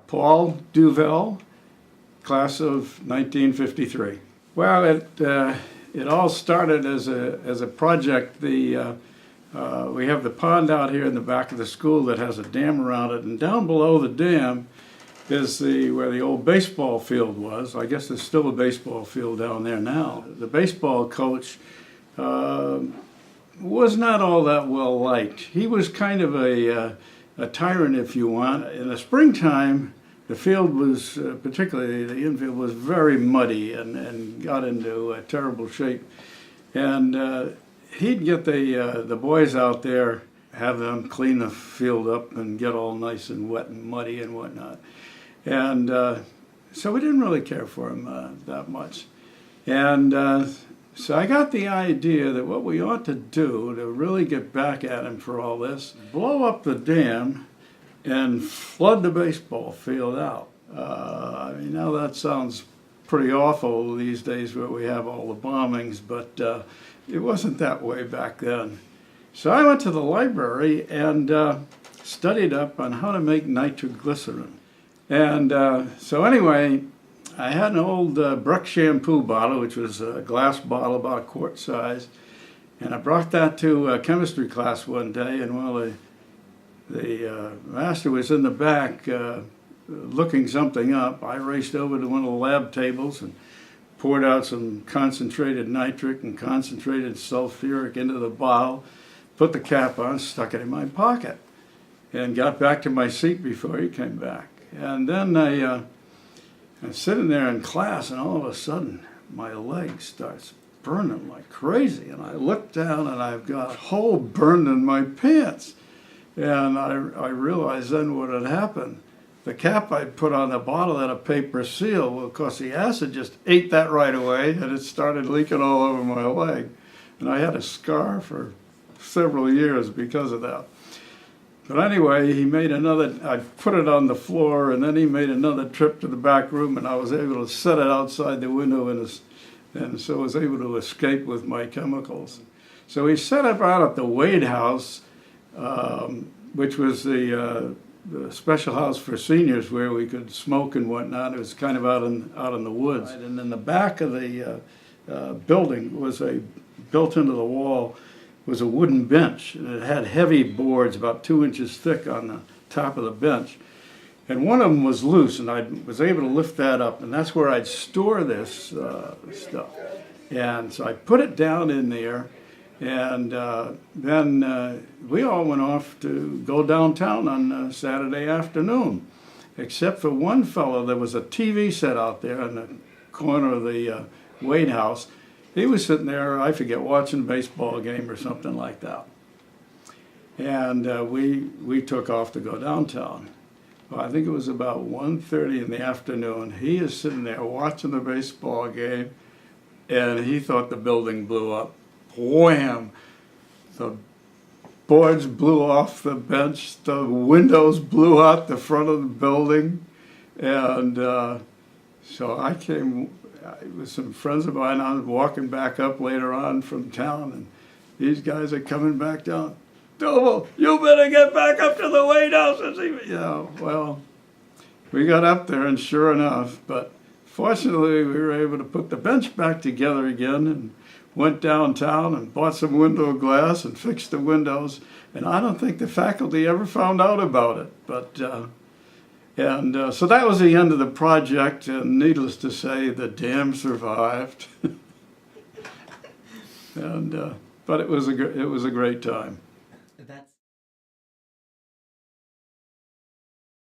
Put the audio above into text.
Paul Duevel, class of 1953. Well, it all started as a project. We have the pond out here in the back of the school that has a dam around it, and down below the dam is where the old baseball field was. I guess there's still a baseball field down there now. The baseball coach was not all that well liked. He was kind of a tyrant, if you want. In the springtime, the field was, particularly the infield, was very muddy and got into terrible shape. And he'd get the boys out there, have them clean the field up and get all nice and wet and muddy and whatnot. And so we didn't really care for him that much. And so I got the idea that what we ought to do to really get back at him for all this, blow up the dam and flood the baseball field out. I mean, now that sounds pretty awful these days where we have all the bombings, but it wasn't that way back then. So I went to the library and studied up on how to make nitroglycerin. And so anyway, I had an old Breck shampoo bottle, which was a glass bottle about a quart size, and I brought that to chemistry class one day, and while the master was in the back looking something up, I raced over to one of the lab tables and poured out some concentrated nitric and concentrated sulfuric into the bottle, put the cap on, stuck it in my pocket, and got back to my seat before he came back. And then I'm sitting there in class, and all of a sudden my leg starts burning like crazy, and I look down and I've got a hole burned in my pants. And I realized then what had happened. The cap I put on the bottle had a paper seal. Well, of course, the acid just ate that right away, and it started leaking all over my leg. And I had a scar for several years because of that. But anyway, he made another, I put it on the floor, and then he made another trip to the back room, and I was able to set it outside the window, and so I was able to escape with my chemicals. So he set up out at the Wade House, which was the special house for seniors where we could smoke and whatnot. It was kind of out in the woods. Right. And in the back of the building was built into the wall was a wooden bench, and it had heavy boards about 2 inches thick on the top of the bench. And one of them was loose, and I was able to lift that up, and that's where I'd store this stuff. And so I put it down in there, and then we all went off to go downtown on Saturday afternoon, except for one fellow. There was a TV set out there in the corner of the Wade House. He was sitting there, I forget, watching a baseball game or something like that. And we took off to go downtown. Well, I think it was about 1:30 in the afternoon. He is sitting there watching the baseball game, and he thought the building blew up. Wham! The boards blew off the bench, the windows blew out the front of the building, and so I came with some friends of mine. I was walking back up later on from town, and these guys are coming back down. Duevel, you better get back up to the Wade House and see me. Yeah, well, we got up there, and sure enough, but fortunately we were able to put the bench back together again and went downtown and bought some window glass and fixed the windows. And I don't think the faculty ever found out about it. But so that was the end of the project, and needless to say, the dam survived. And but it was a great time. That's